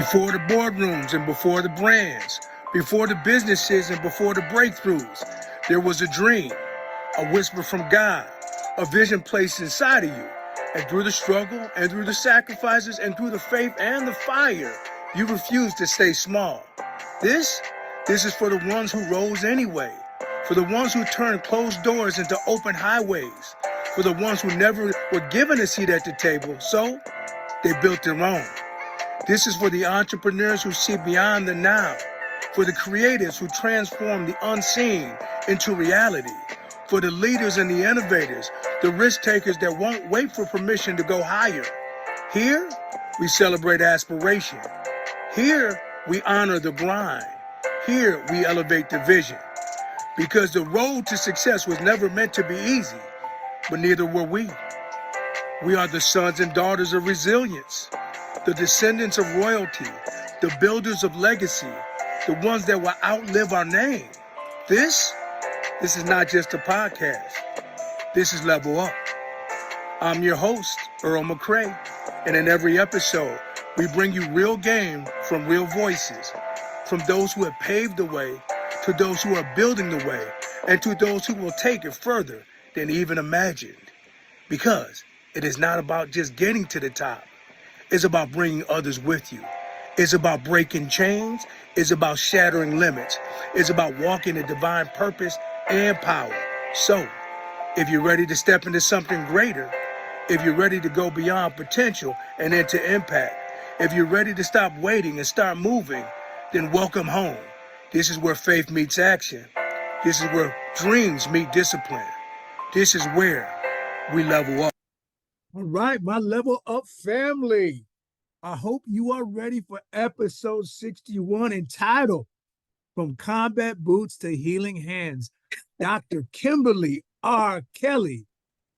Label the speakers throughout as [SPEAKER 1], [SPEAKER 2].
[SPEAKER 1] before the boardrooms and before the brands, before the businesses and before the breakthroughs, there was a dream, a whisper from God, a vision placed inside of you. And through the struggle and through the sacrifices and through the faith and the fire, you refused to stay small. This is for the ones who rose anyway, for the ones who turned closed doors into open highways, for the ones who never were given a seat at the table, so they built their own. This is for the entrepreneurs who see beyond the now, for the creatives who transform the unseen into reality, for the leaders and the innovators, the risk takers that won't wait for permission to go higher. Here, we celebrate aspiration. Here, we honor the grind. Here, we elevate the vision. Because the road to success was never meant to be easy, but neither were we. We are the sons and daughters of resilience, the descendants of royalty, the builders of legacy, the ones that will outlive our name. This is not just a podcast. This is Level Up. I'm your host, Earl McCray, and in every episode, we bring you real game from real voices, from those who have paved the way to those who are building the way, and to those who will take it further than even imagined. Because it is not about just getting to the top. It's about bringing others with you. It's about breaking chains. It's about shattering limits. It's about walking in divine purpose and power. So, if you're ready to step into something greater, if you're ready to go beyond potential and into impact, if you're ready to stop waiting and start moving, then welcome home. This is where faith meets action. This is where dreams meet discipline. This is where we level up.
[SPEAKER 2] All right, my Level Up family. I hope you are ready for episode 61 entitled From Combat Boots to Healing Hands. Dr. Kimberly R. Kelley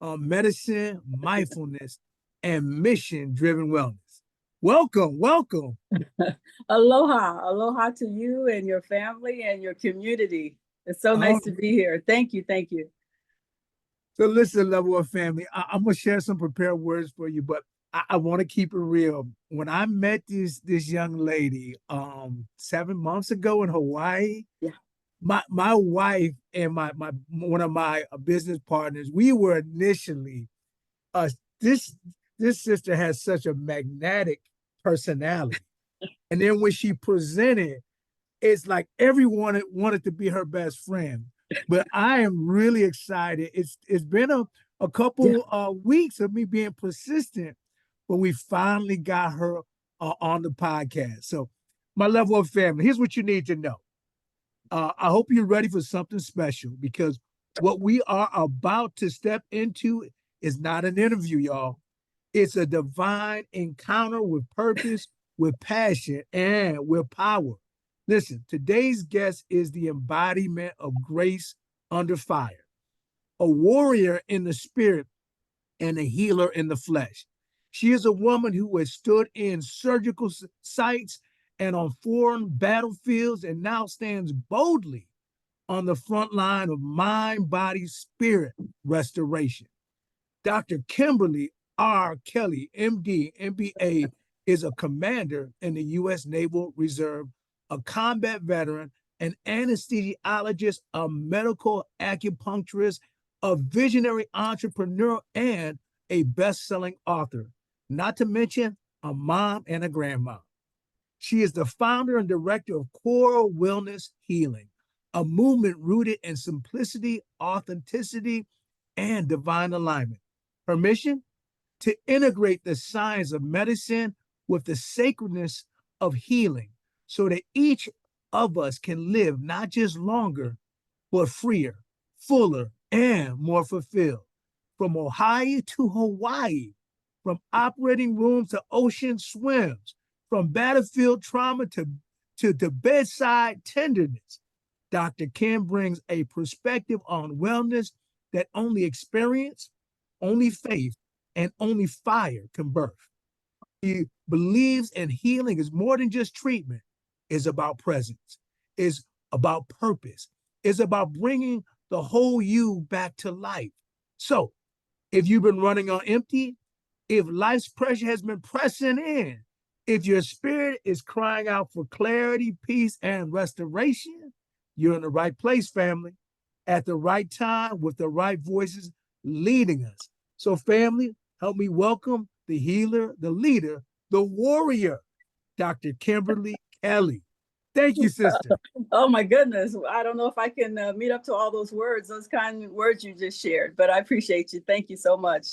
[SPEAKER 2] on medicine, mindfulness, and mission-driven wellness. Welcome.
[SPEAKER 3] Aloha to you and your family and your community. It's so nice to be here. Thank you.
[SPEAKER 2] So listen, Level Up family, I'm going to share some prepared words for you, but I want to keep it real. When I met this young lady 7 months ago in Hawaii,
[SPEAKER 3] yeah,
[SPEAKER 2] my wife and my one of my business partners, we were initially this sister has such a magnetic personality. And then when she presented, it's like everyone wanted to be her best friend. But I am really excited. It's been a couple weeks of me being persistent, but we finally got her on the podcast. So my Level Up family, here's what you need to know. I hope you're ready for something special, because what we are about to step into is not an interview, y'all. It's a divine encounter with purpose, with passion, and with power. Listen, today's guest is the embodiment of grace under fire, a warrior in the spirit and a healer in the flesh. She is a woman who has stood in surgical sites and on foreign battlefields and now stands boldly on the front line of mind, body, spirit restoration. Dr. Kimberly R. Kelley, MD, MBA, is a commander in the U.S. Naval Reserve, a combat veteran, an anesthesiologist, a medical acupuncturist, a visionary entrepreneur, and a best-selling author, not to mention a mom and a grandma. She is the founder and director of Core Wellness Healing, a movement rooted in simplicity, authenticity, and divine alignment. Her mission? To integrate the science of medicine with the sacredness of healing, so that each of us can live not just longer, but freer, fuller, and more fulfilled. From Ohio to Hawaii, from operating rooms to ocean swims, from battlefield trauma to bedside tenderness, Dr. Kim brings a perspective on wellness that only experience, only faith, and only fire can birth. He believes in healing is more than just treatment. It's about presence. It's about purpose. It's about bringing the whole you back to life. So if you've been running on empty, if life's pressure has been pressing in, If your spirit is crying out for clarity, peace, and restoration, you're in the right place, family, at the right time with the right voices leading us. So, family, help me welcome the healer, the leader, the warrior, Dr. Kimberly Kelley. Thank you, sister.
[SPEAKER 3] Oh my goodness. I don't know if I can meet up to all those words, those kind of words you just shared, but I appreciate you. Thank you so much.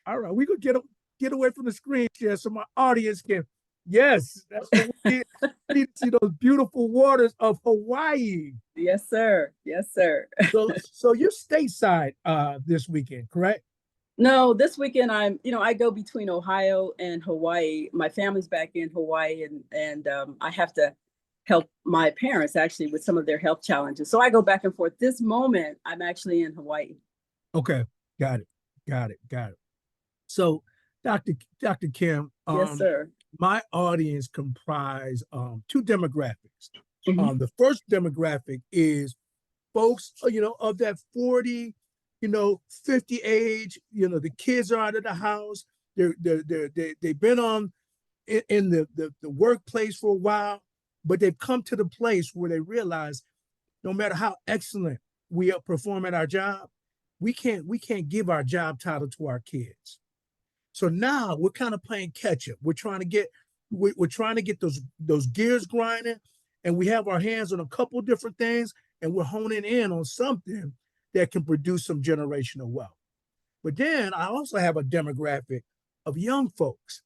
[SPEAKER 2] All right, we could get away from the screen share so my audience can. Yes, that's what we need. We need to see those beautiful waters of Hawaii.
[SPEAKER 3] Yes, sir. Yes, sir.
[SPEAKER 2] So you're stateside this weekend, correct?
[SPEAKER 3] No, this weekend I go between Ohio and Hawaii. My family's back in Hawaii, and I have to help my parents actually with some of their health challenges. So I go back and forth. This moment, I'm actually in Hawaii.
[SPEAKER 2] Okay, got it. So, Dr. Kim,
[SPEAKER 3] Yes, sir.
[SPEAKER 2] my audience comprise two demographics.
[SPEAKER 3] Mhm.
[SPEAKER 2] The first demographic is folks, of that 40, 50 age. The kids are out of the house. They've been on in the workplace for a while, but they've come to the place where they realize no matter how excellent we perform at our job, we can't give our job title to our kids. So now we're kind of playing catch up. We're trying to get those gears grinding, and we have our hands on a couple of different things, and we're honing in on something that can produce some generational wealth. But then I also have a demographic of young folks,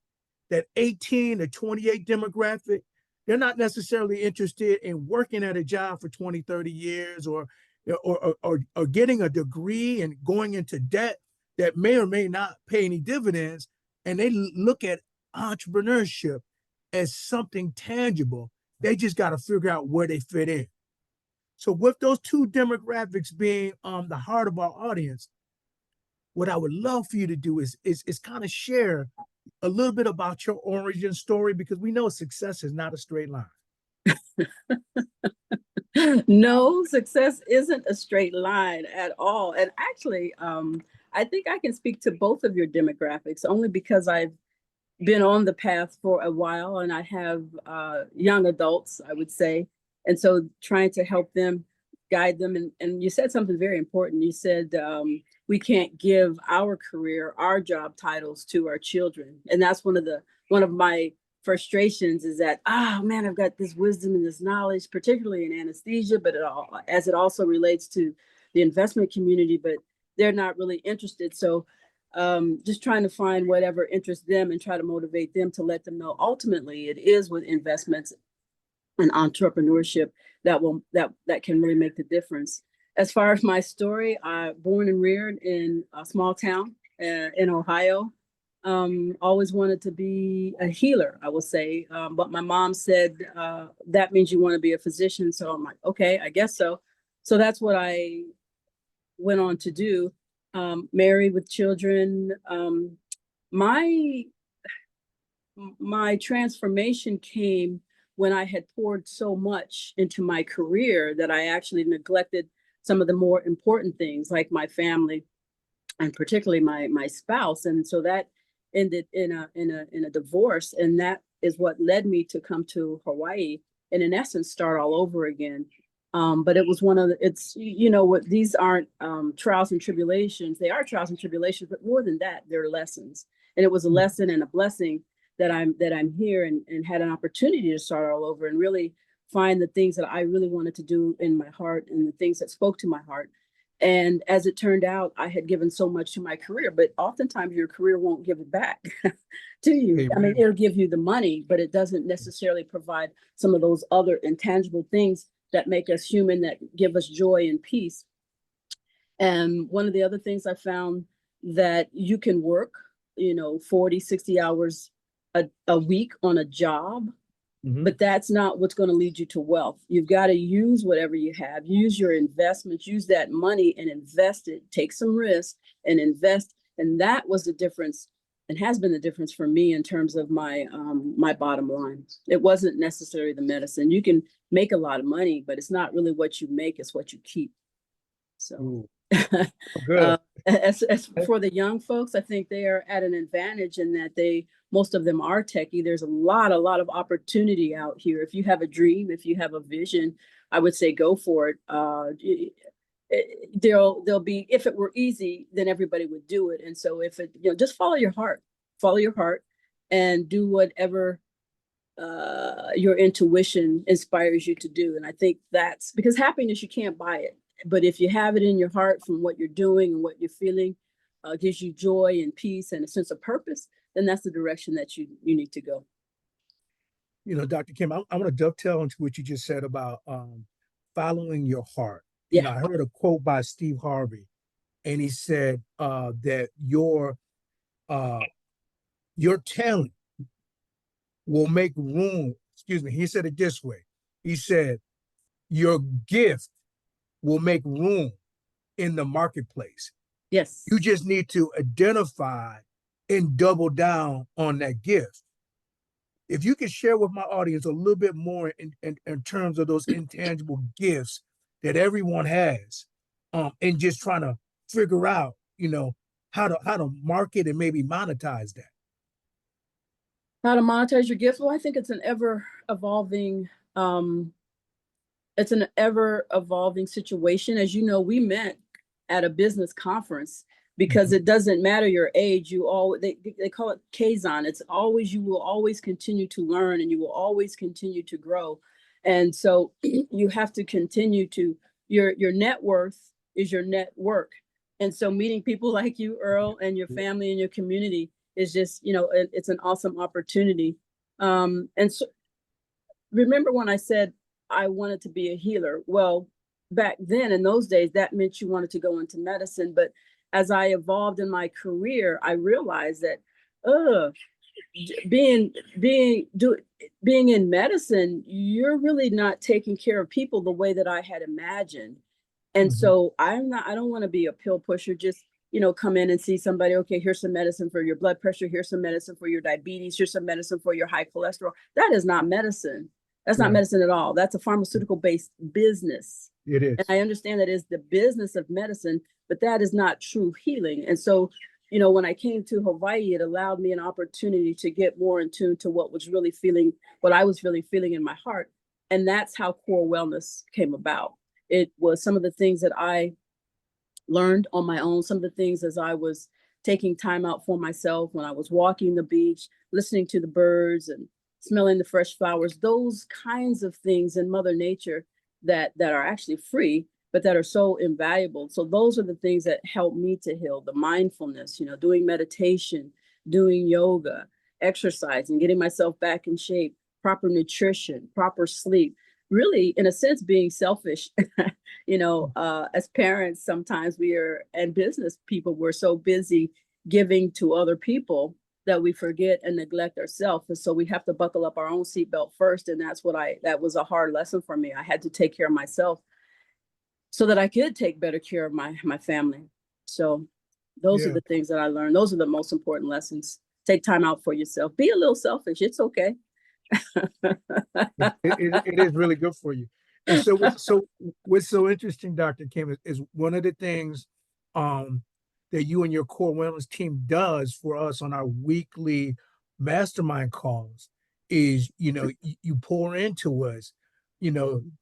[SPEAKER 2] that 18 to 28 demographic. They're not necessarily interested in working at a job for 20, 30 years or getting a degree and going into debt that may or may not pay any dividends. And they look at entrepreneurship as something tangible. They just got to figure out where they fit in. So with those two demographics being the heart of our audience, what I would love for you to do is kind of share a little bit about your origin story, because we know success is not a straight line.
[SPEAKER 3] No, success isn't a straight line at all. And actually, I think I can speak to both of your demographics only because I've been on the path for a while, and I have young adults, I would say. And so trying to help them, guide them. And you said something very important. You said we can't give our career, our job titles to our children. And that's one of my frustrations, is that, oh man, I've got this wisdom and this knowledge, particularly in anesthesia, but as it also relates to the investment community, but they're not really interested. So just trying to find whatever interests them and try to motivate them to let them know ultimately it is with investments and entrepreneurship that can really make the difference. As far as my story, I born and reared in a small town in Ohio. Always wanted to be a healer, I will say. But my mom said, that means you want to be a physician. So I'm like, okay, I guess so. So that's what I went on to do. Married with children. My transformation came when I had poured so much into my career that I actually neglected some of the more important things, like my family and particularly my spouse. And so that ended in a divorce. And that is what led me to come to Hawaii and in essence start all over again. But it was what these aren't trials and tribulations. They are trials and tribulations, but more than that, they're lessons. And it was a lesson and a blessing that I'm here and had an opportunity to start all over and really find the things that I really wanted to do in my heart and the things that spoke to my heart. And as it turned out, I had given so much to my career, but oftentimes your career won't give it back to you.
[SPEAKER 2] Amen.
[SPEAKER 3] I mean, it'll give you the money, but it doesn't necessarily provide some of those other intangible things that make us human, that give us joy and peace. And one of the other things I found, that you can work, 40, 60 hours a week on a job, but that's not what's going to lead you to wealth. You've got to use whatever you have, use your investments, use that money and invest it, take some risk and invest. And that was the difference and has been the difference for me in terms of my bottom line. It wasn't necessarily the medicine. You can make a lot of money, but it's not really what you make, it's what you keep. So
[SPEAKER 2] good.
[SPEAKER 3] As for the young folks, I think they are at an advantage in that most of them are techie. There's a lot of opportunity out here. If you have a dream, if you have a vision, I would say go for it. There'll be, if it were easy, then everybody would do it. And so if it, just follow your heart, and do whatever your intuition inspires you to do. And I think that's because happiness, you can't buy it. But if you have it in your heart from what you're doing and what you're feeling, gives you joy and peace and a sense of purpose, then that's the direction that you need to go.
[SPEAKER 2] Dr. Kim, I want to dovetail into what you just said about following your heart.
[SPEAKER 3] Yeah.
[SPEAKER 2] I heard a quote by Steve Harvey, and he said that your talent will make room. Excuse me. He said it this way. He said, your gift will make room in the marketplace.
[SPEAKER 3] Yes.
[SPEAKER 2] You just need to identify and double down on that gift. If you could share with my audience a little bit more in terms of those intangible gifts that everyone has, and just trying to figure out, how to market and maybe monetize that.
[SPEAKER 3] How to monetize your gift? Well, I think it's an ever evolving situation. As you know, we met at a business conference because it doesn't matter your age. They call it Kazon. It's always, you will always continue to learn and you will always continue to grow. And so you have to continue to, your net worth is your network. And so meeting people like you, Earl, and your family and your community is just, it's an awesome opportunity. And so remember when I said I wanted to be a healer? Well, back then in those days, that meant you wanted to go into medicine. But as I evolved in my career, I realized that being in medicine, you're really not taking care of people the way that I had imagined. And so I don't want to be a pill pusher, just, come in and see somebody, okay, here's some medicine for your blood pressure, here's some medicine for your diabetes, here's some medicine for your high cholesterol. That is not medicine. That's not medicine at all. That's a pharmaceutical-based business.
[SPEAKER 2] It is.
[SPEAKER 3] And I understand that is the business of medicine, but that is not true healing. And so, when I came to Hawaii, it allowed me an opportunity to get more in tune to what I was really feeling in my heart. And that's how Core Wellness came about. It was some of the things that I learned on my own, some of the things as I was taking time out for myself, when I was walking the beach, listening to the birds and smelling the fresh flowers, those kinds of things in Mother Nature that are actually free, but that are so invaluable. So those are the things that help me to heal. The mindfulness, doing meditation, doing yoga, exercising, getting myself back in shape, proper nutrition, proper sleep, really, in a sense, being selfish. As parents, sometimes and business people, we're so busy giving to other people that we forget and neglect ourselves. And so we have to buckle up our own seatbelt first. And that was a hard lesson for me. I had to take care of myself so that I could take better care of my family. So those are the things that I learned. Those are the most important lessons. Take time out for yourself. Be a little selfish. It's okay.
[SPEAKER 2] It is really good for you. And so what's so interesting, Dr. Kim, is one of the things that you and your Core Wellness team does for us on our weekly mastermind calls is, you pour into us,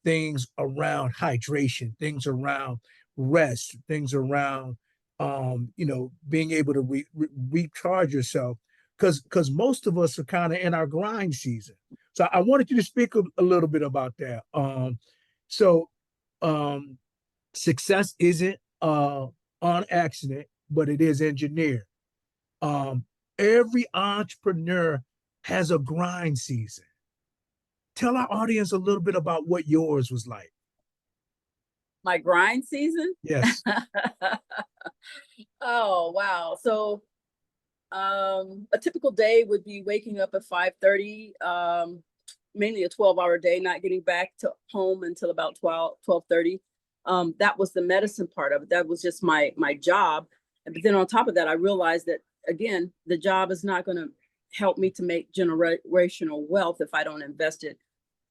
[SPEAKER 2] things around hydration, things around rest, things around, being able to recharge yourself. Because most of us are kind of in our grind season. So I wanted you to speak a little bit about that. Success isn't on accident, but it is engineered. Every entrepreneur has a grind season. Tell our audience a little bit about what yours was like.
[SPEAKER 3] My grind season?
[SPEAKER 2] Yes.
[SPEAKER 3] Oh, wow. So a typical day would be waking up at 5:30, mainly a 12-hour day, not getting back to home until about 12:30. That was the medicine part of it. That was just my job. But then on top of that, I realized that, again, the job is not going to help me to make generational wealth if I don't invest it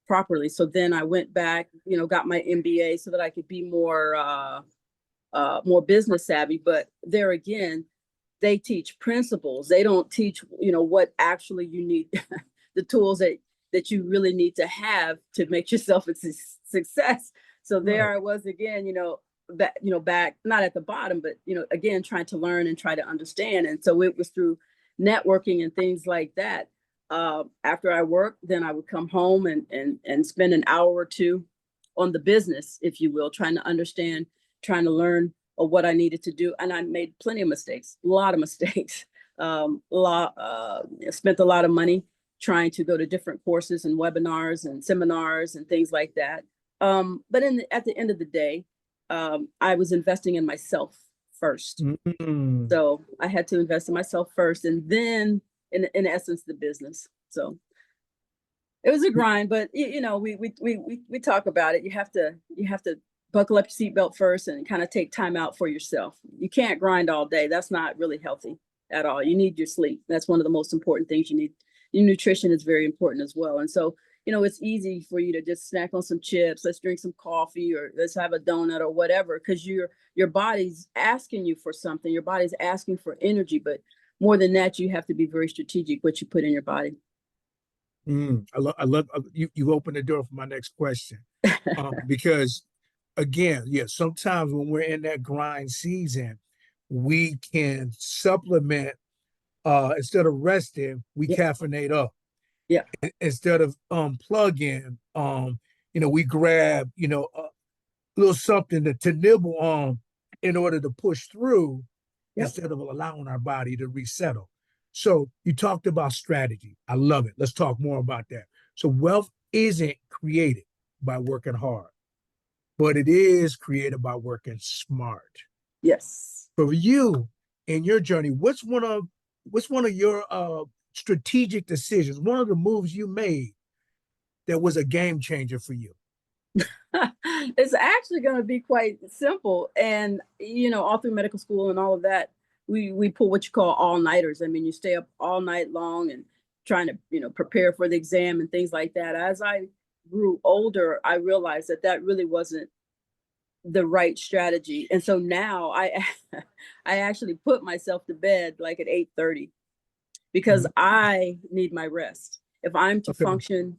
[SPEAKER 3] properly. So then I went back, got my MBA so that I could be more more business savvy, but there again, they teach principles. They don't teach, what actually you need, the tools that you really need to have to make yourself a success. So there I was again, back not at the bottom, but again trying to learn and try to understand. And so it was through networking and things like that. After I worked, then I would come home and spend an hour or two on the business, if you will, trying to understand, trying to learn what I needed to do. And I made plenty of mistakes, a lot of mistakes. Spent a lot of money trying to go to different courses and webinars and seminars and things like that. But at the end of the day, I was investing in myself first.
[SPEAKER 2] Mm-hmm.
[SPEAKER 3] So I had to invest in myself first, and then in essence, the business. So it was a grind, but we talk about it. You have to buckle up your seatbelt first and kind of take time out for yourself. You can't grind all day. That's not really healthy at all. You need your sleep. That's one of the most important things you need. Your nutrition is very important as well. And so, it's easy for you to just snack on some chips. Let's drink some coffee, or let's have a donut or whatever, because your body's asking you for something. Your body's asking for energy. But more than that, you have to be very strategic what you put in your body.
[SPEAKER 2] I love you opened the door for my next question. Because again, sometimes when we're in that grind season, we can supplement, instead of resting, we caffeinate up.
[SPEAKER 3] Yeah.
[SPEAKER 2] Instead of plug in, we grab, a little something to nibble on in order to push through, instead of allowing our body to resettle. So you talked about strategy. I love it. Let's talk more about that. So wealth isn't created by working hard, but it is created by working smart.
[SPEAKER 3] Yes.
[SPEAKER 2] For you in your journey, what's one of your strategic decisions, one of the moves you made that was a game changer for you?
[SPEAKER 3] It's actually going to be quite simple. And, all through medical school and all of that, we pull what you call all-nighters. I mean, you stay up all night long and trying to, prepare for the exam and things like that. As I grew older, I realized that really wasn't the right strategy. And so now I actually put myself to bed like at 8:30 because I need my rest. If I'm to function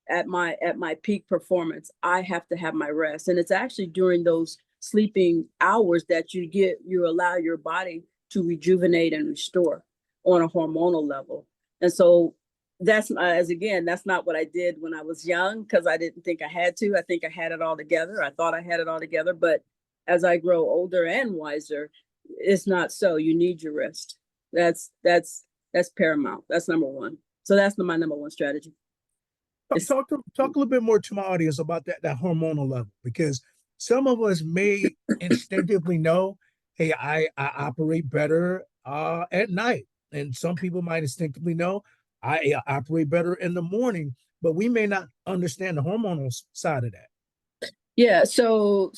[SPEAKER 3] at my peak performance, I have to have my rest. And it's actually during those sleeping hours that you allow your body to rejuvenate and restore on a hormonal level. And so that's not what I did when I was young, because I didn't think I had to. I think I had it all together. I thought I had it all together. But as I grow older and wiser, it's not so. You need your rest. That's paramount. That's number one. So that's my number one strategy.
[SPEAKER 2] Talk a little bit more to my audience about that hormonal level, because some of us may instinctively know, hey, I operate better at night, and some people might instinctively know I operate better in the morning, but we may not understand the hormonal side of that.
[SPEAKER 3] Yeah, so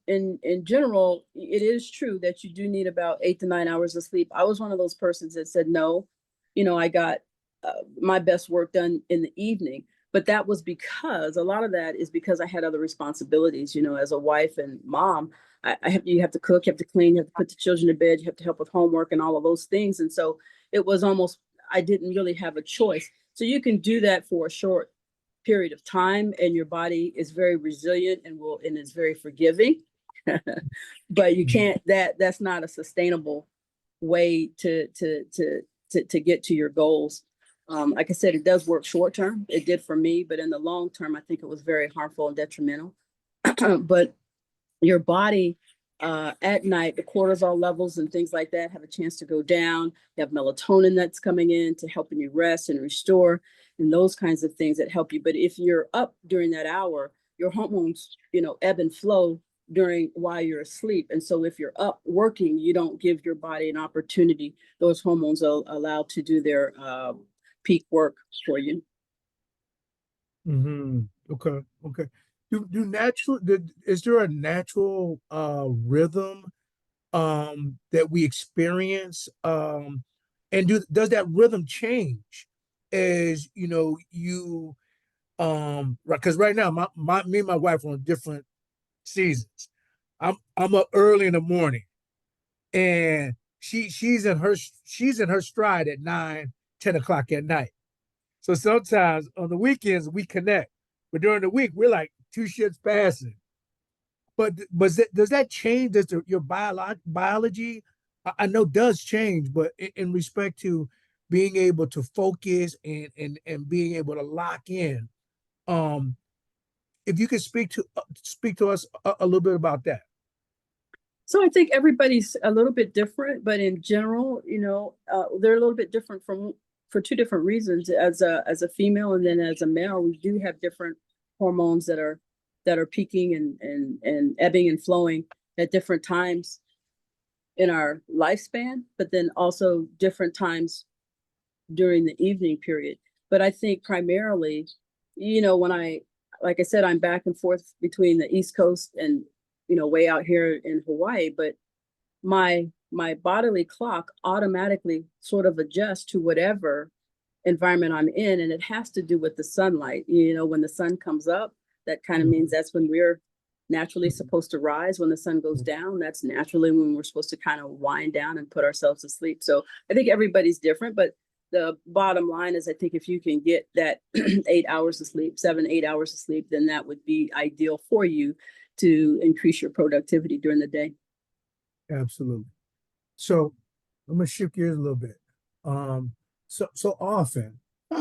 [SPEAKER 3] in general, it is true that you do need about 8 to 9 hours of sleep. I was one of those persons that said no. I got my best work done in the evening, but that was because a lot of that is because I had other responsibilities. As a wife and mom, you have to cook, you have to clean, you have to put the children to bed, you have to help with homework and all of those things. And so it was almost, I didn't really have a choice. So you can do that for a short period of time, and your body is very resilient and is very forgiving. But you can't, that's not a sustainable way to get to your goals. Like I said, it does work short term. It did for me, but in the long term, I think it was very harmful and detrimental. But your body at night, the cortisol levels and things like that have a chance to go down. You have melatonin that's coming in to helping you rest and restore, and those kinds of things that help you. But if you're up during that hour, your hormones, ebb and flow while you're asleep. And so if you're up working, you don't give your body an opportunity. Those hormones are allowed to do their peak work for you.
[SPEAKER 2] Okay. Is there a natural rhythm that we experience, and does that rhythm change as you right? Because right now me and my wife are on different seasons. I'm up early in the morning, and she's in her stride at 9, 10 o'clock at night. So sometimes on the weekends we connect, but during the week we're like two shits passing. But does that change? Does your biology, I know, does change, but in respect to being able to focus and being able to lock in, um, if you could speak to us a little bit about that.
[SPEAKER 3] So I think everybody's a little bit different, but in general, they're a little bit different for two different reasons. As a female and then as a male, we do have different hormones that are peaking and ebbing and flowing at different times in our lifespan, but then also different times during the evening period. But I think primarily, like I said, I'm back and forth between the East Coast and way out here in Hawaii, but my bodily clock automatically sort of adjusts to whatever environment I'm in, and it has to do with the sunlight. When the sun comes up, that kind of means that's when we're naturally supposed to rise. When the sun goes down, that's naturally when we're supposed to kind of wind down and put ourselves to sleep. So I think everybody's different, but the bottom line is I think if you can get that 8 hours of sleep, 7, 8 hours of sleep, then that would be ideal for you to increase your productivity during the day.
[SPEAKER 2] Absolutely. So I'm gonna shift gears a little bit. So often,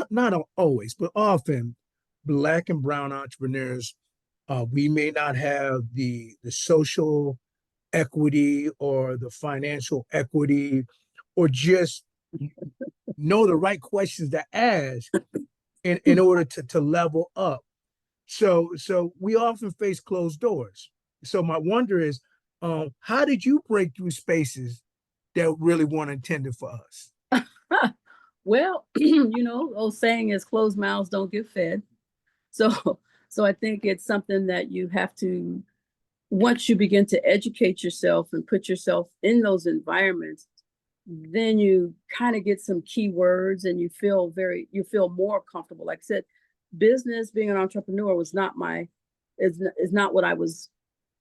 [SPEAKER 2] not always, but often, Black and brown entrepreneurs, we may not have the social equity or the financial equity, or just know the right questions to ask in order to level up. So we often face closed doors. So my wonder is, how did you break through spaces that really weren't intended for us?
[SPEAKER 3] Well, old saying is closed mouths don't get fed. So, so I think it's something that you have to, once you begin to educate yourself and put yourself in those environments, then you kind of get some keywords and you feel more comfortable. Like I said, business, being an entrepreneur is not what I was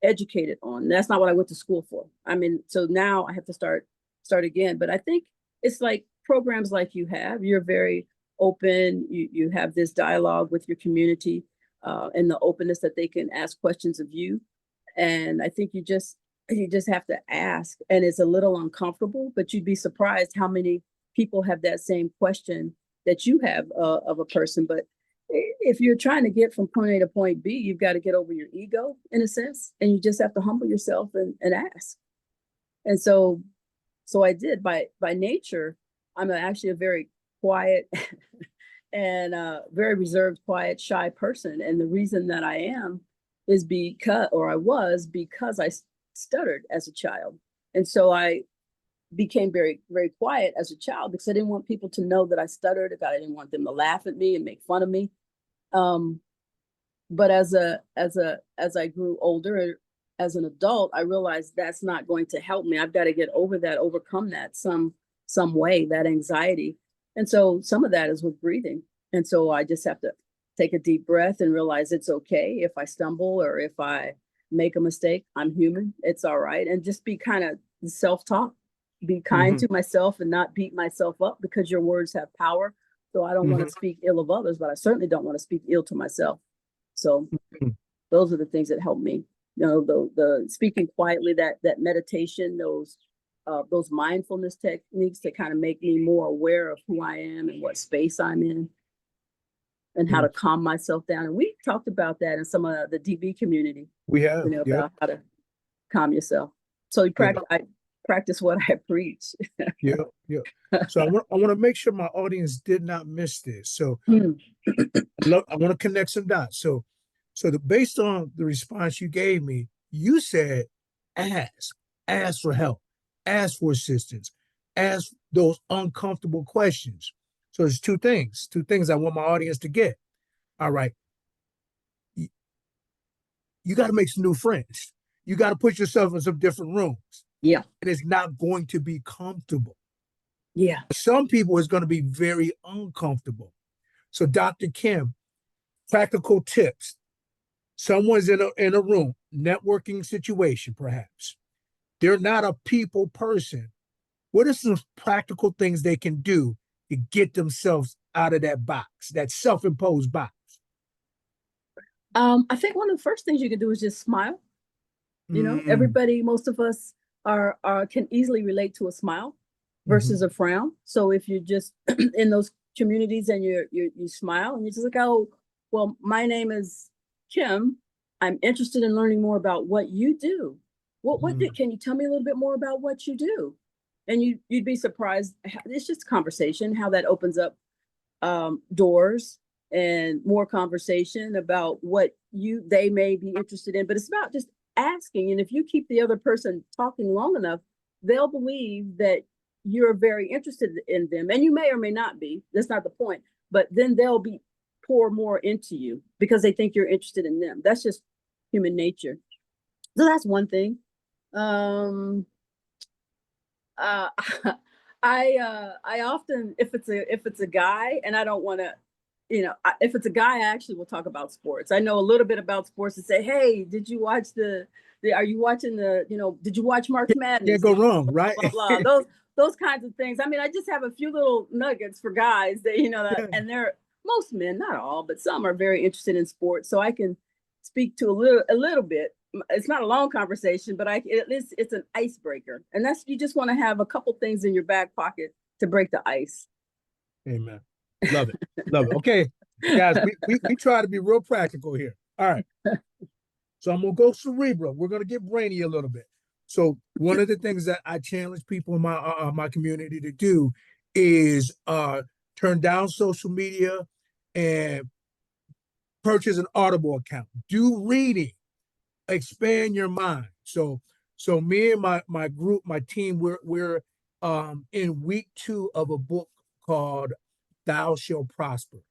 [SPEAKER 3] educated on. That's not what I went to school for. I mean, so now I have to start again. But I think it's like programs like you're very open. You have this dialogue with your community, and the openness that they can ask questions of you. And I think you just have to ask, and it's a little uncomfortable, but you'd be surprised how many people have that same question that you have of a person. But if you're trying to get from point A to point B, you've got to get over your ego in a sense, and you just have to humble yourself and ask. And so I did. By nature, I'm actually a very quiet and very reserved, quiet, shy person. And the reason that I am is because I stuttered as a child. And so I became very, very quiet as a child because I didn't want people to know that I stuttered. I didn't want them to laugh at me and make fun of me. But as I grew older, as an adult, I realized that's not going to help me. I've got to get over that, overcome that some way, that anxiety. And so some of that is with breathing. And so I just have to take a deep breath and realize it's okay if I stumble or if I make a mistake. I'm human. It's all right. And just be kind of self-talk, be kind to myself and not beat myself up, because your words have power. So I don't want to speak ill of others, but I certainly don't want to speak ill to myself. So those are the things that help me. The speaking quietly, that meditation, those mindfulness techniques to kind of make me more aware of who I am and what space I'm in, and how to calm myself down. And we talked about that in some of the DB community.
[SPEAKER 2] We have,
[SPEAKER 3] about how to calm yourself. So I practice what I preach.
[SPEAKER 2] Yeah. So I want to make sure my audience did not miss this. So I want to connect some dots. So based on the response you gave me, you said ask for help, ask for assistance, ask those uncomfortable questions. So there's two things I want my audience to get. All right. You got to make some new friends. You got to put yourself in some different rooms.
[SPEAKER 3] Yeah.
[SPEAKER 2] And it's not going to be comfortable.
[SPEAKER 3] Yeah.
[SPEAKER 2] Some people it's going to be very uncomfortable. So Dr. Kim, practical tips Someone's in a room, networking situation, perhaps. They're not a people person. What are some practical things they can do to get themselves out of that box, that self-imposed box?
[SPEAKER 3] I think one of the first things you can do is just smile. You know,
[SPEAKER 2] Mm-hmm.
[SPEAKER 3] everybody, most of us are can easily relate to a smile versus
[SPEAKER 2] Mm-hmm.
[SPEAKER 3] a frown. So if you're just in those communities and you smile and you're just like, oh, well, my name is Kim. I'm interested in learning more about what you do. Can you tell me a little bit more about what you do? And you'd be surprised. It's just conversation, how that opens up doors and more conversation about what they may be interested in. But it's about just asking. And if you keep the other person talking long enough, they'll believe that you're very interested in them. And you may or may not be. That's not the point. But then they'll be pour more into you because they think you're interested in them. That's just human nature. So that's one thing. Uh, I often, if it's a guy, and I don't want to, if it's a guy, I actually will talk about sports. I know a little bit about sports and say, hey, did you watch are you watching did you watch March
[SPEAKER 2] Can't
[SPEAKER 3] Madness?
[SPEAKER 2] go wrong, right?
[SPEAKER 3] Blah blah blah. Those kinds of things. I mean, I just have a few little nuggets for guys that
[SPEAKER 2] Yeah.
[SPEAKER 3] and they're most men, not all, but some are very interested in sports, so I can speak to a little bit. It's not a long conversation, but at least it's an icebreaker. And that's, you just want to have a couple things in your back pocket to break the ice.
[SPEAKER 2] Amen. Love it. Love it. Okay, guys, we try to be real practical here. All right. So I'm gonna go cerebral. We're gonna get brainy a little bit. So one of the things that I challenge people in my community to do is turn down social media and purchase an Audible account. Do reading, expand your mind. So me and my group, my team, we're in week 2 of a book called Thou Shall Prosper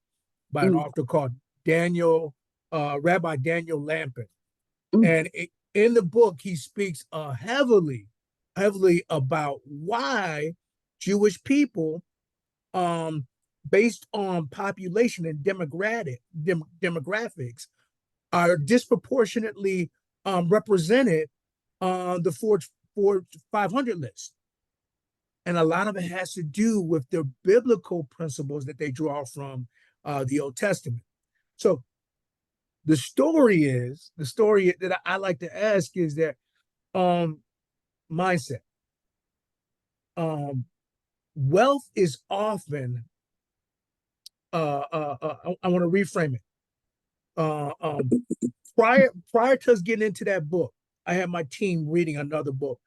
[SPEAKER 2] by an
[SPEAKER 3] Mm,
[SPEAKER 2] author called Rabbi Daniel Lampin.
[SPEAKER 3] mm.
[SPEAKER 2] And in the book, he speaks heavily about why Jewish people, um, based on population and demographics, are disproportionately represented on the Forbes 500 list. And a lot of it has to do with the biblical principles that they draw from the Old Testament. So the story that I like to ask is that mindset. Um, Wealth is often, I want to reframe it. Uh, um, prior to us getting into that book, I had my team reading another book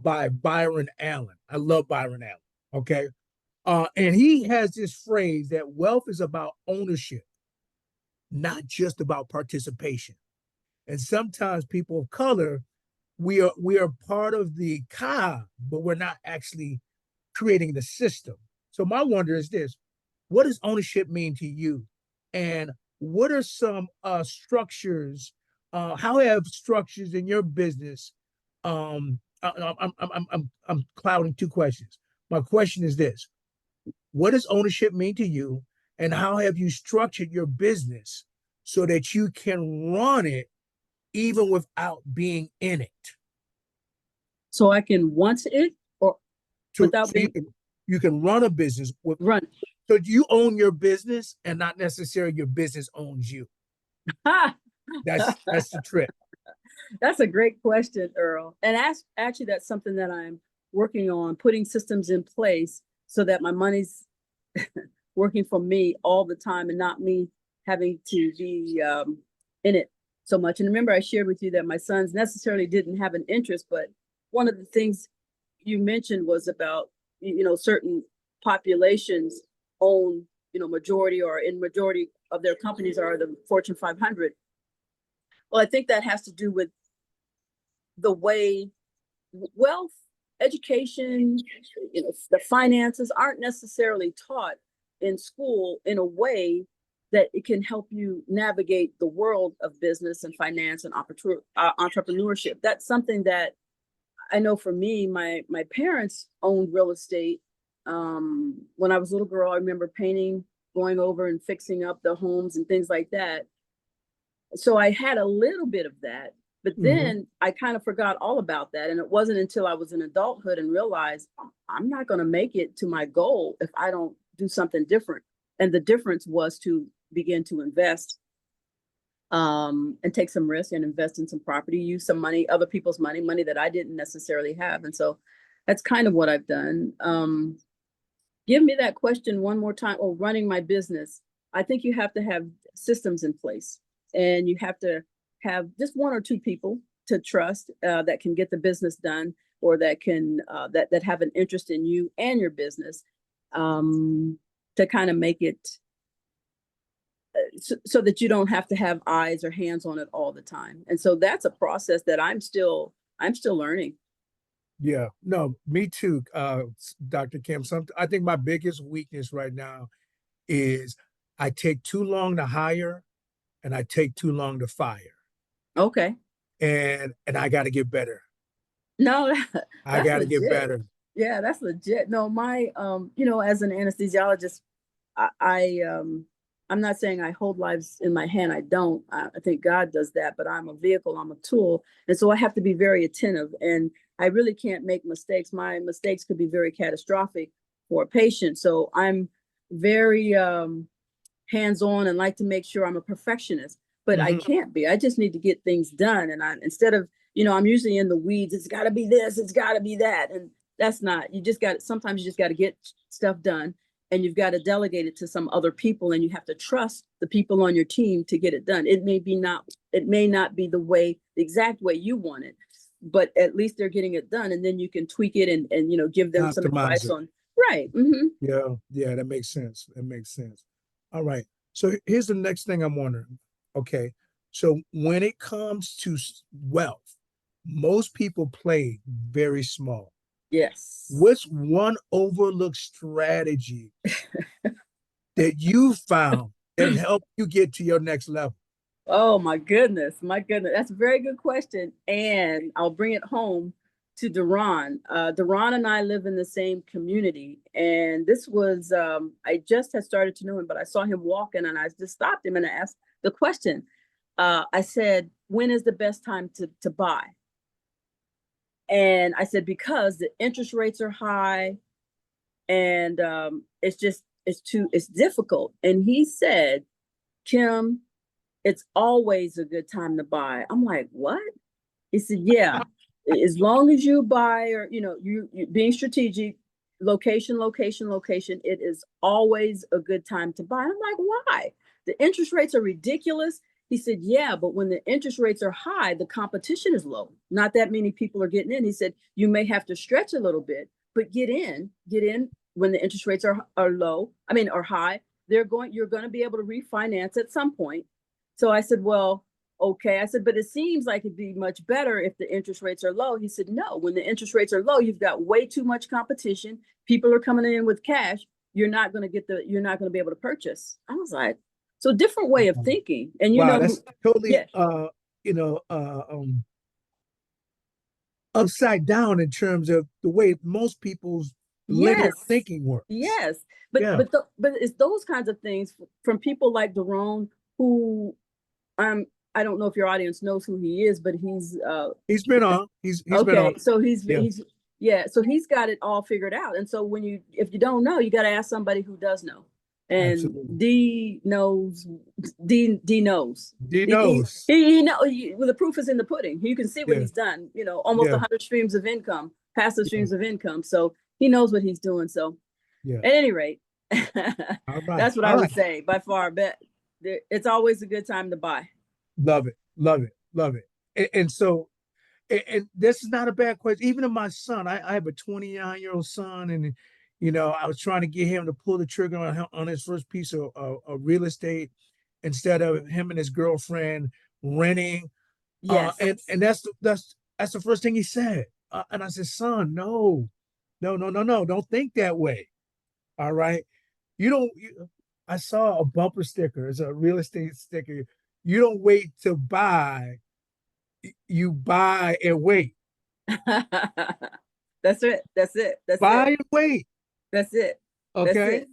[SPEAKER 2] by Byron Allen. I love Byron Allen. Okay. And he has this phrase that wealth is about ownership, not just about participation. And sometimes people of color, we are part of the cog, but we're not actually creating the system. So my wonder is this: what does ownership mean to you? And what are some structures? How have structures in your business? I'm clouding 2 questions. My question is this: what does ownership mean to you? And how have you structured your business so that you can run it even without being in it?
[SPEAKER 3] So I can want it or
[SPEAKER 2] So
[SPEAKER 3] without being
[SPEAKER 2] you can run a business with,
[SPEAKER 3] run.
[SPEAKER 2] so you own your business and not necessarily your business owns you. That's the trick.
[SPEAKER 3] That's a great question, Earl. And actually, that's something that I'm working on, putting systems in place so that my money's working for me all the time and not me having to be in it so much. And remember, I shared with you that my sons necessarily didn't have an interest, but one of the things you mentioned was about, certain populations own, majority or in majority of their companies are the Fortune 500. Well, I think that has to do with the way wealth, education, the finances aren't necessarily taught in school in a way that it can help you navigate the world of business and finance and entrepreneurship. That's something that I know for me, my parents owned real estate. When I was a little girl, I remember painting, going over and fixing up the homes and things like that. So I had a little bit of that, but then I kind of forgot all about that. And it wasn't until I was in adulthood and realized I'm not going to make it to my goal if I don't do something different. And the difference was to begin to invest, and take some risk and invest in some property, use some money, other people's money that I didn't necessarily have. And so that's kind of what I've done. Give me that question one more time. Oh, running my business. I think you have to have systems in place, and you have to have just one or two people to trust, that can get the business done, or that can that have an interest in you and your business, to kind of make it so that you don't have to have eyes or hands on it all the time. And so that's a process that I'm still learning.
[SPEAKER 2] Yeah, no, me too, Dr. Kim. I think my biggest weakness right now is I take too long to hire and I take too long to fire.
[SPEAKER 3] Okay.
[SPEAKER 2] And I got to get better.
[SPEAKER 3] No,
[SPEAKER 2] I
[SPEAKER 3] that's
[SPEAKER 2] got to get
[SPEAKER 3] legit.
[SPEAKER 2] better.
[SPEAKER 3] Yeah, that's legit. No, my as an anesthesiologist, I I'm not saying I hold lives in my hand. I don't. I think God does that, but I'm a vehicle, I'm a tool. And so I have to be very attentive, and I really can't make mistakes. My mistakes could be very catastrophic for a patient. So I'm very hands-on and like to make sure I'm a perfectionist, but I can't be. I just need to get things done. And instead of, I'm usually in the weeds. It's got to be this, it's got to be that. And that's not, sometimes you just got to get stuff done, and you've got to delegate it to some other people, and you have to trust the people on your team to get it done. It may not be the exact way you want it, but at least they're getting it done. And then you can tweak it and give them some
[SPEAKER 2] Optimize
[SPEAKER 3] advice
[SPEAKER 2] it.
[SPEAKER 3] on, right. Mm-hmm.
[SPEAKER 2] Yeah, that makes sense. That makes sense. All right. So here's the next thing I'm wondering. Okay. So when it comes to wealth, most people play very small.
[SPEAKER 3] Yes.
[SPEAKER 2] What's one overlooked strategy that you found that helped you get to your next level?
[SPEAKER 3] Oh my goodness, my goodness. That's a very good question. And I'll bring it home to Duran. Duran and I live in the same community. And this was, I just had started to know him, but I saw him walking and I just stopped him and I asked the question. I said, when is the best time to buy? And I said, because the interest rates are high, and it's difficult. And he said, Kim, it's always a good time to buy. I'm like, what? He said, yeah, as long as you buy, or, you being strategic, location, it is always a good time to buy. And I'm like, why? The interest rates are ridiculous. He said, yeah, but when the interest rates are high, the competition is low. Not that many people are getting in. He said, you may have to stretch a little bit, but get in when the interest rates are low. I mean, are high. You're going to be able to refinance at some point. So I said, well, okay. I said, but it seems like it'd be much better if the interest rates are low. He said, no, when the interest rates are low, you've got way too much competition. People are coming in with cash. You're not going to be able to purchase. I was like, so different way of thinking. And
[SPEAKER 2] wow, that's totally
[SPEAKER 3] yeah,
[SPEAKER 2] upside down in terms of the way most people's linear
[SPEAKER 3] yes,
[SPEAKER 2] thinking works.
[SPEAKER 3] yes. But
[SPEAKER 2] Yeah.
[SPEAKER 3] but it's those kinds of things from people like Daron, who I don't know if your audience knows who he is, but
[SPEAKER 2] He's been on. He's been on.
[SPEAKER 3] okay. So
[SPEAKER 2] Yeah,
[SPEAKER 3] so he's got it all figured out. And so if you don't know, you got to ask somebody who does know. And
[SPEAKER 2] absolutely.
[SPEAKER 3] D knows. D knows.
[SPEAKER 2] He knows.
[SPEAKER 3] Well, the proof is in the pudding. You can see what
[SPEAKER 2] Yeah,
[SPEAKER 3] he's done. Almost
[SPEAKER 2] yeah,
[SPEAKER 3] 100 streams of income, passive
[SPEAKER 2] yeah,
[SPEAKER 3] streams of income. So he knows what he's doing. So
[SPEAKER 2] yeah.
[SPEAKER 3] at any rate,
[SPEAKER 2] All right.
[SPEAKER 3] that's what I
[SPEAKER 2] All
[SPEAKER 3] would
[SPEAKER 2] right.
[SPEAKER 3] say by far. Bet it's always a good time to buy.
[SPEAKER 2] Love it. Love it. Love it. And so, and this is not a bad question. Even in my son, I have a 29-year-old son, and I was trying to get him to pull the trigger on his first piece of real estate instead of him and his girlfriend renting.
[SPEAKER 3] Yes.
[SPEAKER 2] And that's the first thing he said. And I said, son, no, no, no, no, no, don't think that way. All right. You don't. I saw a bumper sticker. It's a real estate sticker. You don't wait to buy. You buy and wait.
[SPEAKER 3] That's it. That's it. That's
[SPEAKER 2] Buy
[SPEAKER 3] it.
[SPEAKER 2] and wait.
[SPEAKER 3] That's it. That's
[SPEAKER 2] Okay.
[SPEAKER 3] it.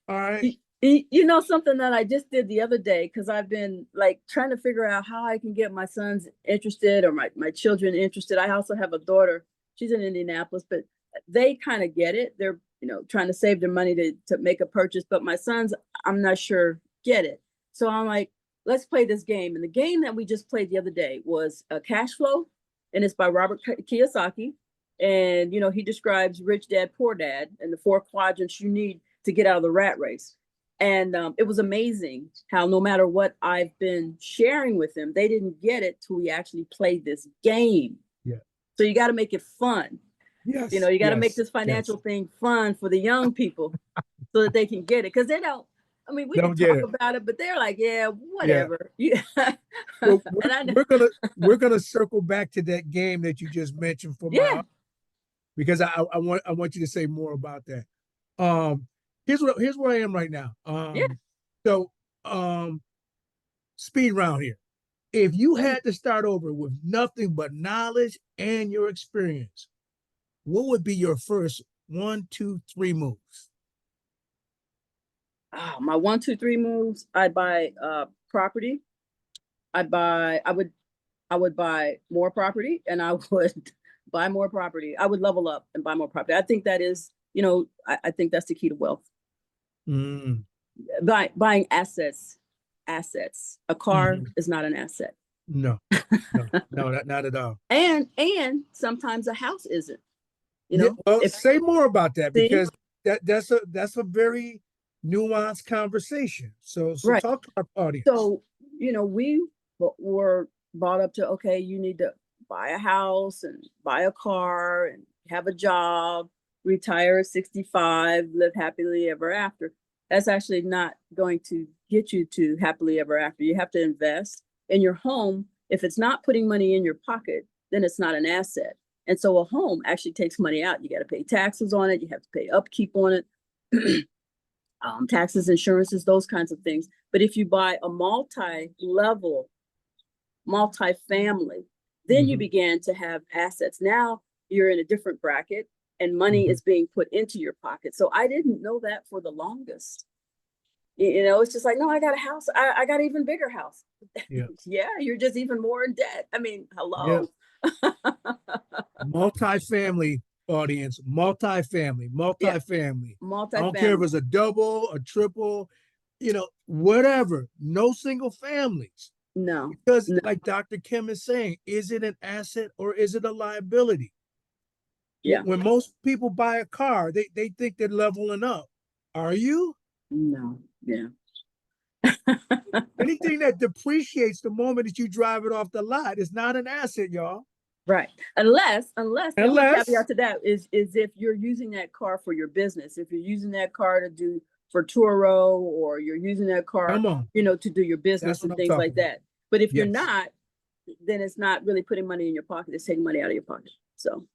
[SPEAKER 2] All right.
[SPEAKER 3] You know, something that I just did the other day, because I've been like trying to figure out how I can get my sons interested, or my children interested. I also have a daughter, she's in Indianapolis, but they kind of get it. They're, you know, trying to save their money to make a purchase, but my sons, I'm not sure, get it. So I'm like, let's play this game. And the game that we just played the other day was a cash flow, and it's by Robert Kiyosaki. And, you know, he describes rich dad, poor dad, and the 4 quadrants you need to get out of the rat race. And it was amazing how no matter what I've been sharing with them, they didn't get it till we actually played this game.
[SPEAKER 2] Yeah.
[SPEAKER 3] So you got to make it fun.
[SPEAKER 2] Yes.
[SPEAKER 3] You know, you got to make
[SPEAKER 2] yes,
[SPEAKER 3] this financial
[SPEAKER 2] yes.
[SPEAKER 3] thing fun for the young people so that they can get it. Because they don't, I mean, we
[SPEAKER 2] Don't
[SPEAKER 3] can
[SPEAKER 2] get
[SPEAKER 3] talk
[SPEAKER 2] it.
[SPEAKER 3] about it, but they're like, yeah,
[SPEAKER 2] Yeah.
[SPEAKER 3] whatever. Yeah.
[SPEAKER 2] Well,
[SPEAKER 3] And I know,
[SPEAKER 2] we're gonna circle back to that game that you just mentioned for my
[SPEAKER 3] yeah,
[SPEAKER 2] because I want you to say more about that. Um, here's where I am right now.
[SPEAKER 3] yeah.
[SPEAKER 2] So speed round here. If you
[SPEAKER 3] Oh,
[SPEAKER 2] had to start over with nothing but knowledge and your experience, what would be your first 1, 2, 3 moves?
[SPEAKER 3] my 1, 2, 3 moves. I'd buy property. I would buy more property, and I would buy more property. I would level up and buy more property. I think that is, you know, I think that's the key to wealth.
[SPEAKER 2] Mm,
[SPEAKER 3] Buying assets. Assets. A car
[SPEAKER 2] mhm.
[SPEAKER 3] is not an asset.
[SPEAKER 2] No, no, not at all.
[SPEAKER 3] And sometimes a house isn't, you
[SPEAKER 2] Yeah,
[SPEAKER 3] know.
[SPEAKER 2] well,
[SPEAKER 3] If
[SPEAKER 2] say more about that
[SPEAKER 3] see,
[SPEAKER 2] because that's a very nuanced conversation. So
[SPEAKER 3] right.
[SPEAKER 2] talk to our audience.
[SPEAKER 3] So, you know, we were brought up to, okay, you need to buy a house and buy a car and have a job, retire at 65, live happily ever after. That's actually not going to get you to happily ever after. You have to invest in your home. If it's not putting money in your pocket, then it's not an asset. And so a home actually takes money out. You got to pay taxes on it. You have to pay upkeep on it. Taxes, insurances, those kinds of things. But if you buy a multi-level, multi-family, then you
[SPEAKER 2] Mhm,
[SPEAKER 3] begin to have assets. Now you're in a different bracket and money
[SPEAKER 2] mhm.
[SPEAKER 3] is being put into your pocket. So I didn't know that for the longest. You know, it's just like, no, I got a house. I got an even bigger house.
[SPEAKER 2] Yeah,
[SPEAKER 3] Yeah, you're just even more in debt. I mean,
[SPEAKER 2] yeah.
[SPEAKER 3] hello.
[SPEAKER 2] Multifamily audience, multifamily,
[SPEAKER 3] Yeah,
[SPEAKER 2] multifamily. I don't care if
[SPEAKER 3] multi-family.
[SPEAKER 2] it's a double, a triple, whatever. No single families.
[SPEAKER 3] No,
[SPEAKER 2] Because,
[SPEAKER 3] no,
[SPEAKER 2] like Dr. Kim is saying, is it an asset or is it a liability?
[SPEAKER 3] yeah,
[SPEAKER 2] When most people buy a car, they think they're leveling up. Are you?
[SPEAKER 3] no, yeah.
[SPEAKER 2] Anything that depreciates the moment that you drive it off the lot is not an asset, y'all.
[SPEAKER 3] Right. Unless the only
[SPEAKER 2] Unless,
[SPEAKER 3] caveat to that is if you're using that car for your business, if you're using that car to do for Turo, or you're using that car,
[SPEAKER 2] come on.
[SPEAKER 3] you know, to do your
[SPEAKER 2] That's
[SPEAKER 3] business
[SPEAKER 2] what
[SPEAKER 3] and
[SPEAKER 2] I'm
[SPEAKER 3] things
[SPEAKER 2] talking
[SPEAKER 3] like
[SPEAKER 2] about.
[SPEAKER 3] that. But if you're
[SPEAKER 2] Yes.
[SPEAKER 3] not, then it's not really putting money in your pocket. It's taking money out of your pocket. So,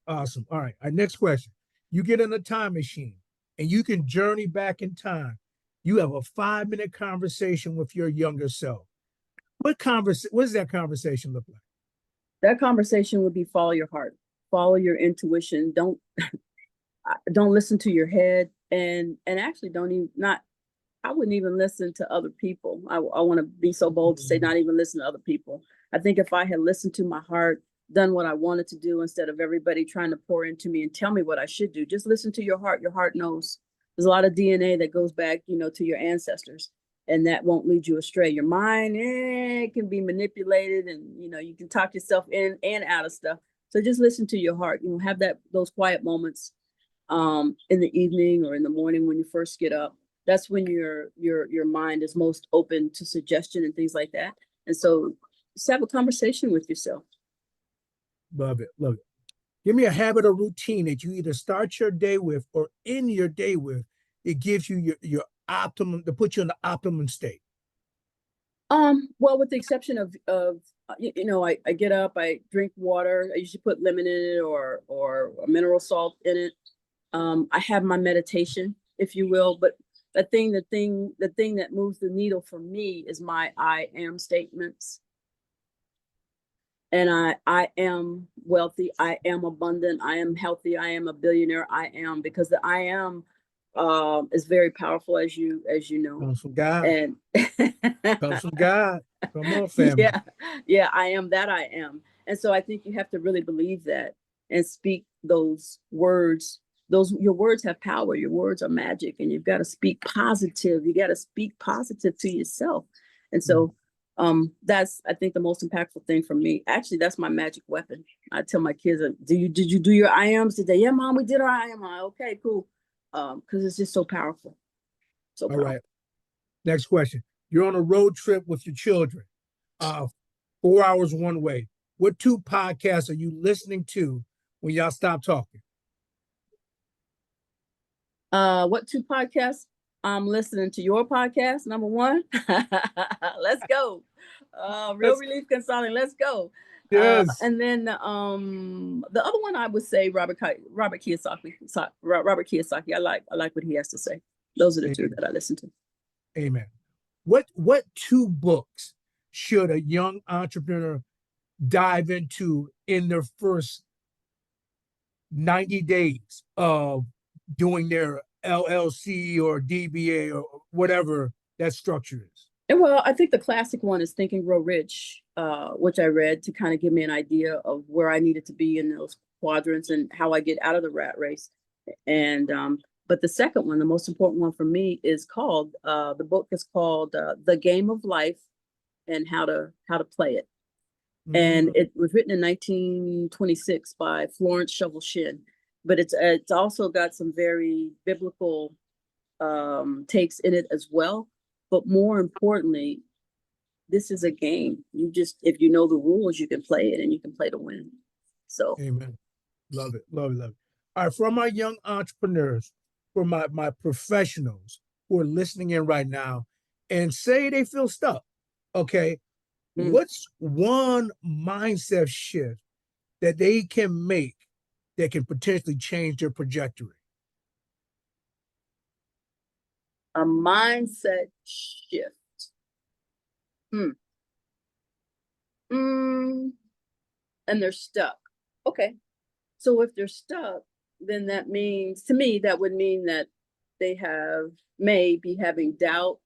[SPEAKER 2] Awesome. All right. Our next question. You get in a time machine and you can journey back in time. You have a 5-minute conversation with your younger self. What does that conversation look like?
[SPEAKER 3] that conversation would be follow your heart, follow your intuition. Don't listen to your head, and actually don't even not I wouldn't even listen to other people. I want to be so bold to say not even listen to other people. I think if I had listened to my heart, done what I wanted to do instead of everybody trying to pour into me and tell me what I should do, just listen to your heart. Your heart knows. There's a lot of DNA that goes back, you know, to your ancestors, and that won't lead you astray. Your mind, can be manipulated, and you know you can talk yourself in and out of stuff. So just listen to your heart. You know, have those quiet moments in the evening or in the morning when you first get up. That's when your mind is most open to suggestion and things like that. And so just have a conversation with yourself.
[SPEAKER 2] Love it. Love it. Give me a habit or routine that you either start your day with or end your day with. It gives you your optimum to put you in the optimum state.
[SPEAKER 3] Well, with the exception of you know, I get up, I drink water. I usually put lemon in it, or a mineral salt in it. I have my meditation, if you will, but the thing that moves the needle for me is my I am statements. And I am wealthy, I am abundant, I am healthy, I am a billionaire, I am, because the I am is very powerful, as you know.
[SPEAKER 2] Comes from God.
[SPEAKER 3] And
[SPEAKER 2] Comes from God. Come on, family.
[SPEAKER 3] Yeah, I am that I am. And so I think you have to really believe that and speak those words. Your words have power. Your words are magic, and you've got to speak positive. You got to speak positive to yourself. And so that's, I think, the most impactful thing for me. Actually, that's my magic weapon. I tell my kids, did you do your I ams today? Yeah, Mom, we did our I am. Okay, cool. Because it's just so powerful. So powerful.
[SPEAKER 2] All right. Next question. You're on a road trip with your children, 4 hours one way. What 2 podcasts are you listening to when y'all stop talking?
[SPEAKER 3] What 2 podcasts? I'm listening to your podcast, number 1. Let's go. Real Relief Consulting. Let's go.
[SPEAKER 2] Yes.
[SPEAKER 3] And then the other one, I would say Robert Kiyosaki. Robert Kiyosaki. I like what he has to say. Those are the 2 that I listen to.
[SPEAKER 2] Amen. What 2 books should a young entrepreneur dive into in their first 90 days of doing their LLC or DBA or whatever that structure is?
[SPEAKER 3] And well, I think the classic one is Think and Grow Rich, which I read to kind of give me an idea of where I needed to be in those quadrants and how I get out of the rat race. And but the second one, the most important one for me, is called the book is called The Game of Life and How to Play It. And it was written in 1926 by Florence Scovel Shinn, but it's also got some very biblical takes in it as well. But more importantly, this is a game. If you know the rules, you can play it, and you can play to win. So,
[SPEAKER 2] amen. Love it, love it, love it. All right, for my young entrepreneurs, for my professionals who are listening in right now, and say they feel stuck, okay, what's one mindset shift that they can make that can potentially change their trajectory?
[SPEAKER 3] A mindset shift. And they're stuck. Okay. So if they're stuck, then that means, to me, that would mean that they may be having doubt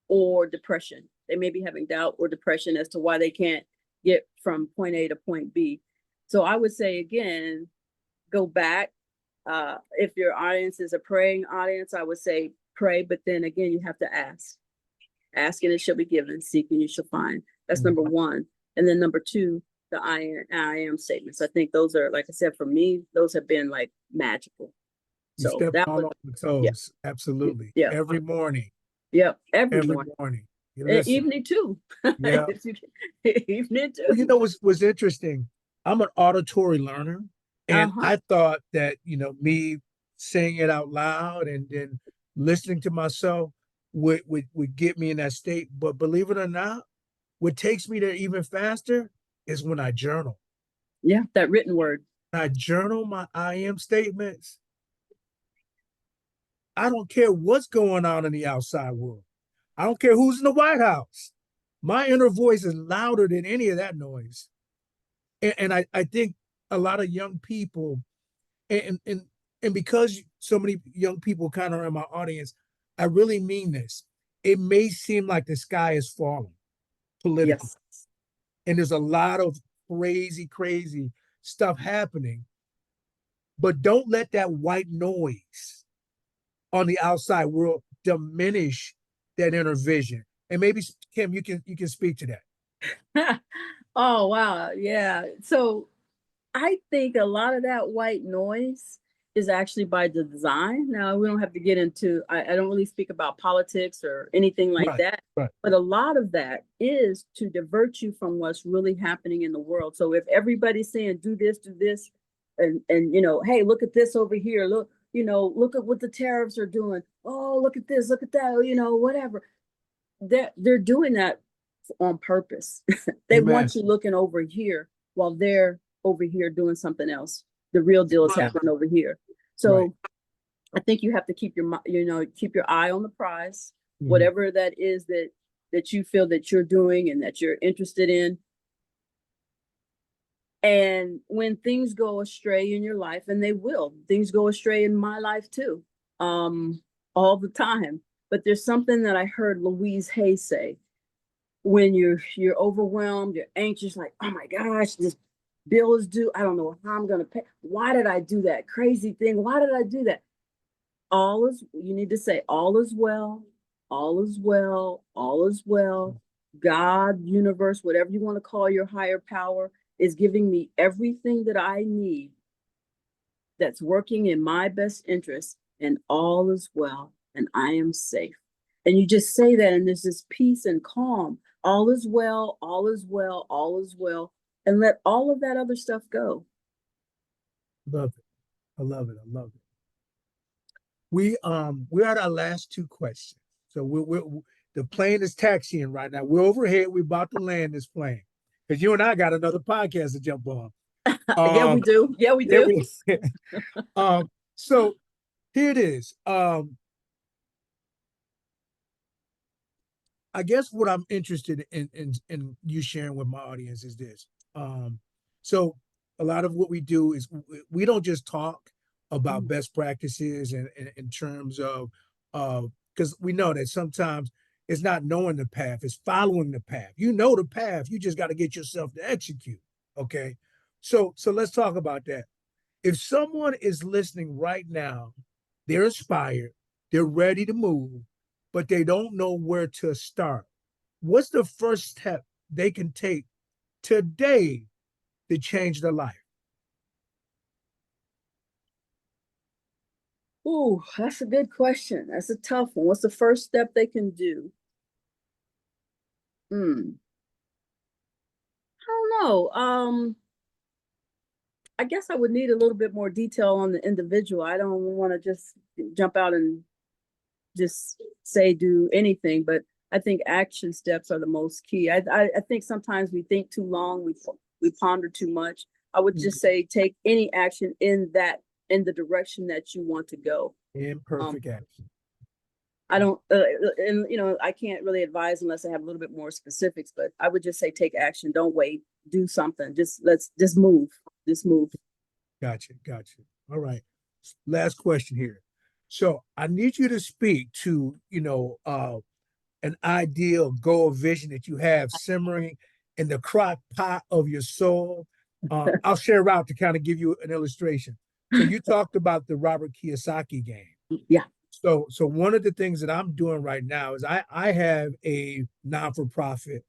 [SPEAKER 3] or depression. They may be having doubt or depression as to why they can't get from point A to point B. So I would say, again, go back. If your audience is a praying audience, I would say pray, but then again, you have to ask. Ask and it shall be given, seek and you shall find. That's number 1. And then number 2, the I am statements. I think those are, like I said, for me, those have been like magical.
[SPEAKER 2] You
[SPEAKER 3] so
[SPEAKER 2] step
[SPEAKER 3] that
[SPEAKER 2] on the toes. Yeah. Absolutely.
[SPEAKER 3] Yeah.
[SPEAKER 2] Every morning.
[SPEAKER 3] Yep. Every
[SPEAKER 2] morning.
[SPEAKER 3] Evening too.
[SPEAKER 2] Yeah.
[SPEAKER 3] Evening too.
[SPEAKER 2] Well, you know what's interesting? I'm an auditory learner. And I thought that, me saying it out loud and then listening to myself would get me in that state. But believe it or not, what takes me there even faster is when I journal.
[SPEAKER 3] Yeah, that written word.
[SPEAKER 2] When I journal my I am statements, I don't care what's going on in the outside world. I don't care who's in the White House. My inner voice is louder than any of that noise. And I think a lot of young people, and because so many young people kind of are in my audience, I really mean this. It may seem like the sky is falling politically.
[SPEAKER 3] Yes.
[SPEAKER 2] And there's a lot of crazy stuff happening. But don't let that white noise on the outside world diminish that inner vision. And maybe, Kim, you can speak to that.
[SPEAKER 3] Oh, wow. Yeah. So I think a lot of that white noise is actually by design. Now, we don't have to get into, I don't really speak about politics or anything like that.
[SPEAKER 2] Right.
[SPEAKER 3] But a lot of that is to divert you from what's really happening in the world. So if everybody's saying, do this, and hey, look at this over here. Look at what the tariffs are doing. Oh, look at this, look at that, whatever. They're doing that on purpose. They
[SPEAKER 2] Amen.
[SPEAKER 3] want you looking over here while they're over here doing something else. The real deal is happening over here. So I think you have to keep your eye on the prize, whatever that is that you feel that you're doing and that you're interested in. And when things go astray in your life, and things go astray in my life too, all the time. But there's something that I heard Louise Hay say: when you're overwhelmed, you're anxious, like, oh my gosh, this bill is due. I don't know how I'm gonna pay. Why did I do that crazy thing? Why did I do that? You need to say, all is well, all is well, all is well. God, universe, whatever you want to call your higher power, is giving me everything that I need, that's working in my best interest, and all is well, and I am safe. And you just say that, and there's this peace and calm. All is well, all is well, all is well, and let all of that other stuff go.
[SPEAKER 2] Love it. I love it. I love it. We're at our last two questions. So we're the plane is taxiing right now. We're overhead. We're about to land this plane because you and I got another podcast to jump on.
[SPEAKER 3] Yeah, we do. Yeah, we
[SPEAKER 2] Yeah,
[SPEAKER 3] do.
[SPEAKER 2] so here it is. I guess what I'm interested in you sharing with my audience is this. So a lot of what we do is we don't just talk about best practices in terms of because we know that sometimes it's not knowing the path, it's following the path. You know the path, you just got to get yourself to execute. Okay. So let's talk about that. If someone is listening right now, they're inspired, they're ready to move, but they don't know where to start. What's the first step they can take today to change their life?
[SPEAKER 3] Ooh, that's a good question. That's a tough one. What's the first step they can do? I don't know. I guess I would need a little bit more detail on the individual. I don't want to just jump out and just say do anything, but I think action steps are the most key. I think sometimes we think too long, we ponder too much. I would just say take any action in the direction that you want to go.
[SPEAKER 2] Imperfect action.
[SPEAKER 3] I don't, and I can't really advise unless I have a little bit more specifics. But I would just say take action. Don't wait. Do something. Just move. Just move.
[SPEAKER 2] Gotcha. All right. Last question here. So I need you to speak to, an ideal goal vision that you have simmering in the crock pot of your soul. I'll share out to kind of give you an illustration. So you talked about the Robert Kiyosaki game.
[SPEAKER 3] Yeah.
[SPEAKER 2] So one of the things that I'm doing right now is I have a non-for-profit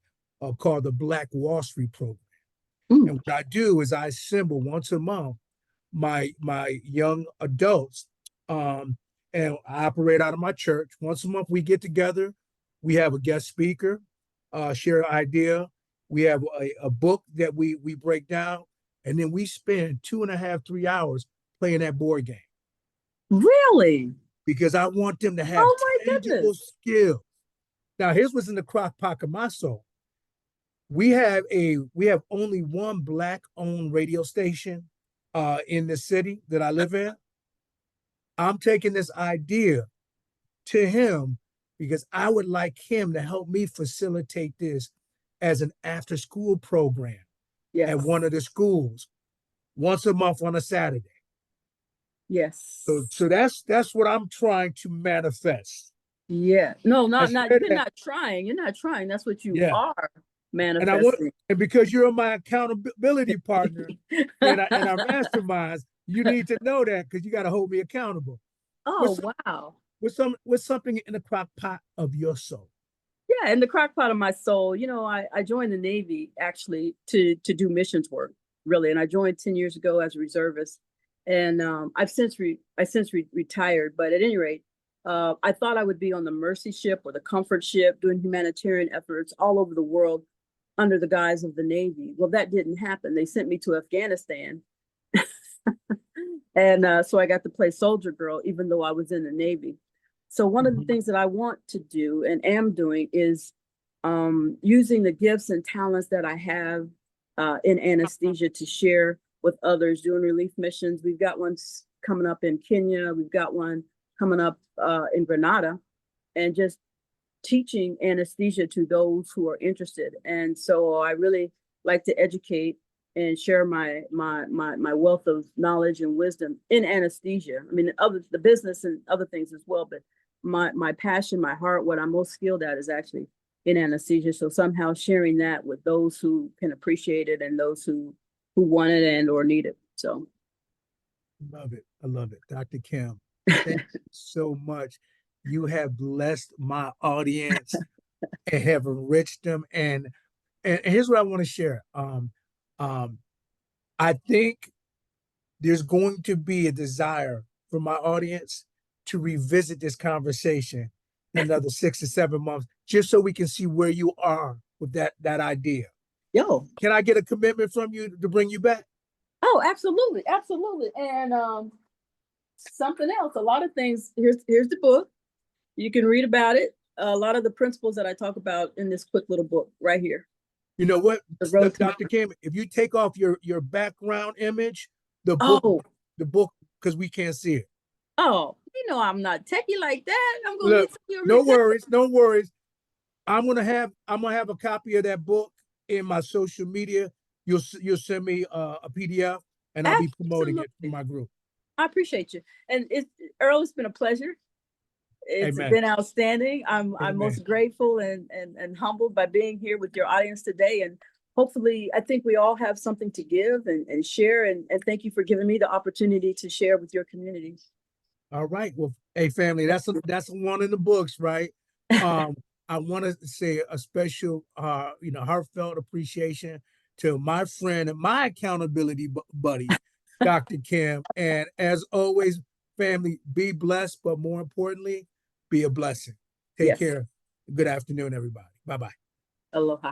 [SPEAKER 2] called the Black Wall Street Program. And what I do is I assemble once a month my young adults, and I operate out of my church. Once a month we get together, we have a guest speaker, share an idea. We have a book that we break down, and then we spend 2.5, 3 hours playing that board game.
[SPEAKER 3] Really?
[SPEAKER 2] Because I want them to have
[SPEAKER 3] Oh my
[SPEAKER 2] tangible
[SPEAKER 3] goodness.
[SPEAKER 2] skills. Now, here's what's in the crock pot of my soul. We have only one Black-owned radio station in the city that I live in. I'm taking this idea to him because I would like him to help me facilitate this as an after-school program at
[SPEAKER 3] Yes.
[SPEAKER 2] one of the schools once a month on a Saturday.
[SPEAKER 3] Yes.
[SPEAKER 2] So that's what I'm trying to manifest.
[SPEAKER 3] Yeah. No, not you're
[SPEAKER 2] that,
[SPEAKER 3] not trying. You're not trying. That's what you
[SPEAKER 2] yeah.
[SPEAKER 3] are
[SPEAKER 2] And I want,
[SPEAKER 3] manifesting.
[SPEAKER 2] and because you're my accountability partner in our masterminds, you need to know that because you got to hold me accountable.
[SPEAKER 3] Oh, wow.
[SPEAKER 2] What's something in the crock pot of your soul?
[SPEAKER 3] Yeah, in the crock pot of my soul, I joined the Navy actually to do missions work, really. And I joined 10 years ago as a reservist. And I since retired, but at any rate, I thought I would be on the Mercy ship or the Comfort ship doing humanitarian efforts all over the world under the guise of the Navy. Well, that didn't happen. They sent me to Afghanistan. And so I got to play soldier girl, even though I was in the Navy. So one of the things that I want to do and am doing is using the gifts and talents that I have in anesthesia to share with others doing relief missions. We've got one coming up in Kenya. We've got one coming up in Grenada, and just teaching anesthesia to those who are interested. And so I really like to educate and share my wealth of knowledge and wisdom in anesthesia. I mean, the business and other things as well, but my passion, my heart, what I'm most skilled at is actually in anesthesia. So somehow sharing that with those who can appreciate it and those who want it and or need it. So
[SPEAKER 2] love it. I love it. Dr. Kim, thank you so much. You have blessed my audience and have enriched them. And here's what I want to share. I think there's going to be a desire from my audience to revisit this conversation in another 6 to 7 months, just so we can see where you are with that idea.
[SPEAKER 3] Yo,
[SPEAKER 2] can I get a commitment from you to bring you back?
[SPEAKER 3] Oh, absolutely, absolutely. And something else, a lot of things. Here's the book. You can read about it. A lot of the principles that I talk about in this quick little book right here.
[SPEAKER 2] You know what,
[SPEAKER 3] Dr.
[SPEAKER 2] Kim, if you take off your background image, the book, because we can't see it.
[SPEAKER 3] Oh, I'm not techie like that. I'm gonna
[SPEAKER 2] Look,
[SPEAKER 3] get you.
[SPEAKER 2] No worries. I'm gonna have a copy of that book in my social media. You'll send me a PDF, and I'll be promoting it in my group.
[SPEAKER 3] I appreciate you, and Earl. It's been a pleasure. It's
[SPEAKER 2] Amen.
[SPEAKER 3] been outstanding. I'm most grateful and humbled by being here with your audience today. And hopefully, I think we all have something to give and share. And thank you for giving me the opportunity to share with your community.
[SPEAKER 2] All right. Well, hey, family, that's one in the books, right? I want to say a special, heartfelt appreciation to my friend and my accountability buddy, Dr. Kim. And as always, family, be blessed, but more importantly, be a blessing. Take care. Good afternoon, everybody. Bye-bye.
[SPEAKER 3] Aloha.